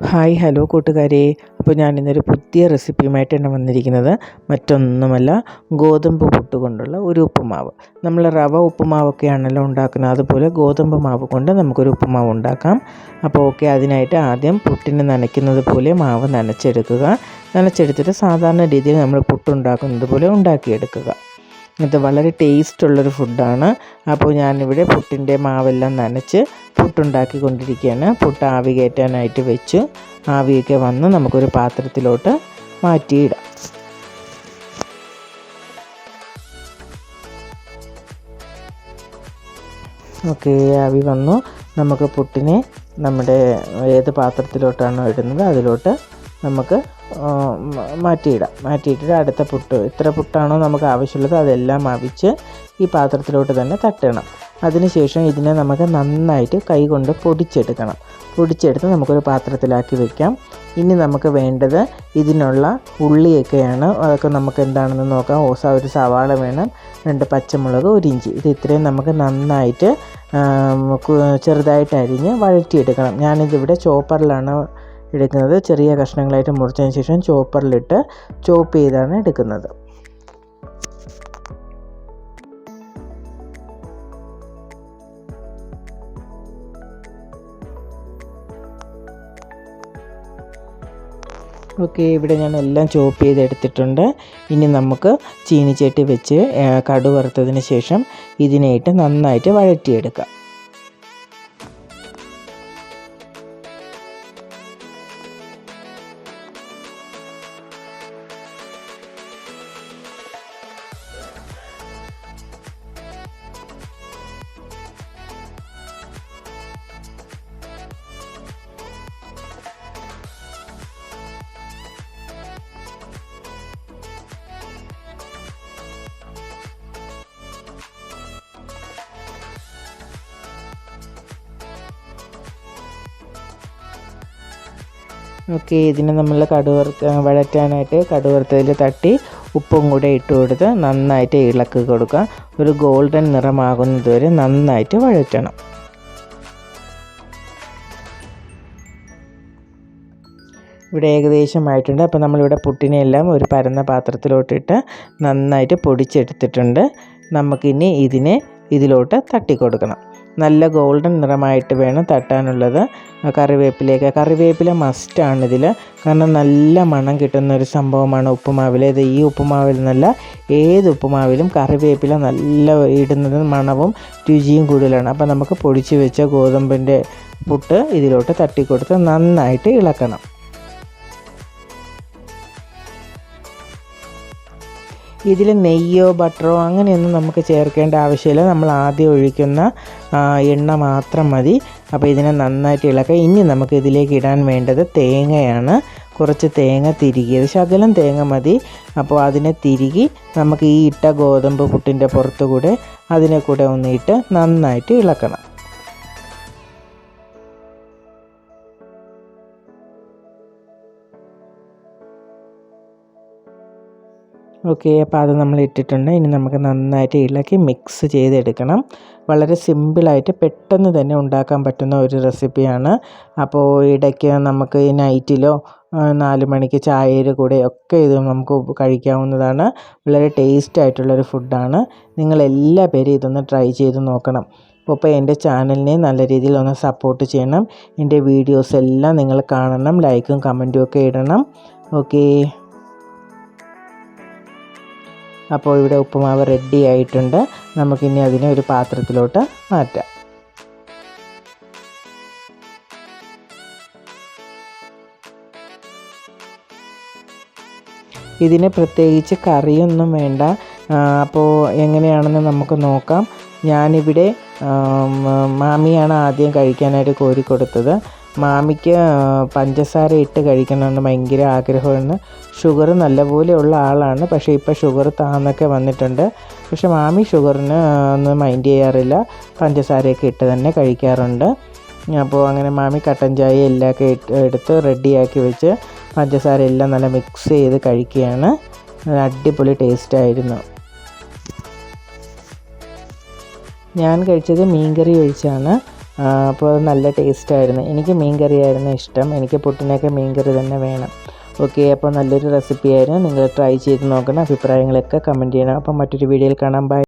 Hi hello കൂട്ടുകാരെ. അപ്പോൾ ഞാനിന്നൊരു പുതിയ റെസിപ്പിയുമായിട്ടാണ് വന്നിരിക്കുന്നത്. മറ്റൊന്നുമല്ല, ഗോതമ്പ് പുട്ട് കൊണ്ടുള്ള ഒരു ഉപ്പുമാവ്. നമ്മൾ റവ ഉപ്പുമാവൊക്കെയാണല്ലോ ഉണ്ടാക്കുന്നത്, അതുപോലെ ഗോതമ്പ് മാവ് കൊണ്ട് നമുക്കൊരു ഉപ്പുമാവ് ഉണ്ടാക്കാം. അപ്പോൾ അതിനായിട്ട് ആദ്യം പുട്ടിന് നനയ്ക്കുന്നത് പോലെ മാവ് നനച്ചെടുക്കുക. നനച്ചെടുത്തിട്ട് സാധാരണ രീതിയിൽ നമ്മൾ പുട്ടുണ്ടാക്കുന്നത് പോലെ ഉണ്ടാക്കിയെടുക്കുക. ഇത് വളരെ ടേസ്റ്റുള്ളൊരു ഫുഡാണ്. അപ്പോൾ ഞാനിവിടെ പുട്ടിൻ്റെ മാവെല്ലാം നനച്ച് പുട്ടുണ്ടാക്കി കൊണ്ടിരിക്കുകയാണ്. പുട്ട് ആവി കയറ്റാനായിട്ട് വെച്ചു. ആവിയൊക്കെ വന്ന് നമുക്കൊരു പാത്രത്തിലോട്ട് മാറ്റിയിടാം. ആവി വന്നു. നമുക്ക് പുട്ടിനെ നമ്മുടെ ഏത് പാത്രത്തിലോട്ടാണോ ഇടുന്നത് അതിലോട്ട് നമുക്ക് മാറ്റിയിട്ടിട്ട് അടുത്ത പുട്ട്, എത്ര പുട്ടാണോ നമുക്ക് ആവശ്യമുള്ളത് അതെല്ലാം അവിച്ച് ഈ പാത്രത്തിലോട്ട് തന്നെ തട്ടണം. അതിനുശേഷം ഇതിനെ നമുക്ക് നന്നായിട്ട് കൈ കൊണ്ട് പൊടിച്ചെടുത്ത് നമുക്കൊരു പാത്രത്തിലാക്കി വെക്കാം. ഇനി നമുക്ക് വേണ്ടത് ഇതിനുള്ള ഉള്ളിയൊക്കെയാണ്. അതൊക്കെ നമുക്ക് എന്താണെന്ന് നോക്കാം. ഒരു സവാള വേണം, 2 പച്ചമുളക്, 1 ഇഞ്ചി. ഇത് ഇത്രയും നമുക്ക് നന്നായിട്ട് ചെറുതായിട്ട് അരിഞ്ഞ് വഴറ്റിയെടുക്കണം. ഞാനിതിവിടെ ചോപ്പറിലാണ് എടുക്കുന്നത്. ചെറിയ കഷ്ണങ്ങളായിട്ട് മുറിച്ചതിന് ശേഷം ചോപ്പറിലിട്ട് ചോപ്പ് ചെയ്താണ് എടുക്കുന്നത്. ഇവിടെ ഞാൻ എല്ലാം ചോപ്പ് ചെയ്തെടുത്തിട്ടുണ്ട്. ഇനി നമുക്ക് ചീനിച്ചട്ടി വെച്ച് കടുക് വറുത്തതിന് ശേഷം ഇതിനായിട്ട് നന്നായിട്ട് വഴറ്റിയെടുക്കാം. ഇതിന് നമ്മൾ വഴറ്റാനായിട്ട് കടുക് വറുത്തതിൽ തട്ടി ഉപ്പും കൂടെ ഇട്ട് കൊടുത്ത് നന്നായിട്ട് ഇളക്കി കൊടുക്കുക. ഒരു ഗോൾഡൻ നിറമാകുന്നത് വരെ നന്നായിട്ട് വഴറ്റണം. ഇവിടെ ഏകദേശമായിട്ടുണ്ട്. അപ്പോൾ നമ്മളിവിടെ പുട്ടിനെല്ലാം ഒരു പരന്ന പാത്രത്തിലോട്ടിട്ട് നന്നായിട്ട് പൊടിച്ചെടുത്തിട്ടുണ്ട്. നമുക്കിനി ഇതിലോട്ട് തട്ടിക്കൊടുക്കണം. നല്ല ഗോൾഡൻ നിറമായിട്ട് വേണം തട്ടാനുള്ളത്. കറിവേപ്പില മസ്റ്റാണിതിൽ, കാരണം നല്ല മണം കിട്ടുന്നൊരു സംഭവമാണ് ഉപ്പുമാവിൽ. ഈ ഉപ്പുമാവിൽ നിന്നല്ല, ഏത് ഉപ്പുമാവിലും കറിവേപ്പില നല്ല ഇടുന്നത് മണവും രുചിയും കൂടുതലാണ്. അപ്പോൾ നമുക്ക് പൊടിച്ച് വെച്ച ഗോതമ്പിൻ്റെ പുട്ട് ഇതിലോട്ട് തട്ടിക്കൊടുത്ത് നന്നായിട്ട് ഇളക്കണം. ഇതിൽ നെയ്യോ ബട്ടറോ അങ്ങനെയൊന്നും നമുക്ക് ചേർക്കേണ്ട ആവശ്യമില്ല. നമ്മൾ ആദ്യം ഒഴിക്കുന്ന എണ്ണ മാത്രം മതി. അപ്പോൾ ഇതിനെ നന്നായിട്ട് ഇളക്കുക. ഇനി നമുക്ക് ഇതിലേക്ക് ഇടാൻ വേണ്ടത് തേങ്ങയാണ്. കുറച്ച് തേങ്ങ തിരുകിയത്, ശകലം തേങ്ങ മതി. അപ്പോൾ അതിനെ തിരുകി നമുക്ക് ഈ ഇട്ട ഗോതമ്പ് പുട്ടിൻ്റെ പുറത്തുകൂടെ അതിനെ കൂടെ ഒന്നിട്ട് നന്നായിട്ട് ഇളക്കണം. അപ്പോൾ അത് നമ്മൾ ഇട്ടിട്ടുണ്ട്. ഇനി നമുക്ക് നന്നായിട്ട് ഇളക്കി മിക്സ് ചെയ്തെടുക്കണം. വളരെ സിമ്പിളായിട്ട് പെട്ടെന്ന് തന്നെ ഉണ്ടാക്കാൻ പറ്റുന്ന ഒരു റെസിപ്പിയാണ്. അപ്പോൾ ഇടയ്ക്ക് നമുക്ക് നൈറ്റിലോ 4 മണിക്ക് ചായയുടെ കൂടെ ഒക്കെ ഇത് നമുക്ക് കഴിക്കാവുന്നതാണ്. വളരെ ടേസ്റ്റ് ആയിട്ടുള്ളൊരു ഫുഡാണ്. നിങ്ങളെല്ലാ പേരും ഇതൊന്ന് ട്രൈ ചെയ്ത് നോക്കണം. അപ്പോൾ എൻ്റെ ചാനലിനെ നല്ല രീതിയിൽ ഒന്ന് സപ്പോർട്ട് ചെയ്യണം. എൻ്റെ വീഡിയോസ് എല്ലാം നിങ്ങൾ കാണണം, ലൈക്കും കമൻറ്റും ഒക്കെ ഇടണം. അപ്പോൾ ഇവിടെ ഉപ്പുമാവ് റെഡി ആയിട്ടുണ്ട്. നമുക്കിനി അതിനെ ഒരു പാത്രത്തിലോട്ട് മാറ്റാം. ഇതിന് പ്രത്യേകിച്ച് കറിയൊന്നും വേണ്ട. അപ്പോൾ എങ്ങനെയാണെന്ന് നമുക്ക് നോക്കാം. ഞാനിവിടെ മാമിയാണ് ആദ്യം കഴിക്കാനായിട്ട് കോരിക്കൊടുത്തത്. മാമിക്ക് പഞ്ചസാര ഇട്ട് കഴിക്കണമെന്ന് ഭയങ്കര ആഗ്രഹമാണ്. ഷുഗർ നല്ലപോലെ ഉള്ള ആളാണ്, പക്ഷേ ഇപ്പോൾ ഷുഗർ താന്നൊക്കെ വന്നിട്ടുണ്ട്. പക്ഷേ മാമി ഷുഗറിന് ഒന്നും മൈൻഡ് ചെയ്യാറില്ല, പഞ്ചസാരയൊക്കെ ഇട്ട് തന്നെ കഴിക്കാറുണ്ട്. അപ്പോൾ അങ്ങനെ മാമി കട്ടൻ ചായ എല്ലാമൊക്കെ എടുത്ത് റെഡിയാക്കി വെച്ച് പഞ്ചസാര എല്ലാം നല്ല മിക്സ് ചെയ്ത് കഴിക്കുകയാണ്. അടിപൊളി ടേസ്റ്റായിരുന്നു. ഞാൻ കഴിച്ചത് മീൻകറി ഒഴിച്ചാണ്. അപ്പോൾ അത് നല്ല ടേസ്റ്റായിരുന്നു. എനിക്ക് മീൻ കറിയായിരുന്നു ഇഷ്ടം. എനിക്ക് പുട്ടിനൊക്കെ മീൻ കറി തന്നെ വേണം. ഓക്കെ, അപ്പോൾ നല്ലൊരു റെസിപ്പിയായിരുന്നു. നിങ്ങൾ ട്രൈ ചെയ്ത് നോക്കണം. അഭിപ്രായങ്ങളൊക്കെ കമൻറ്റ് ചെയ്യണം. അപ്പോൾ മറ്റൊരു വീഡിയോയിൽ കാണാം. ബൈ.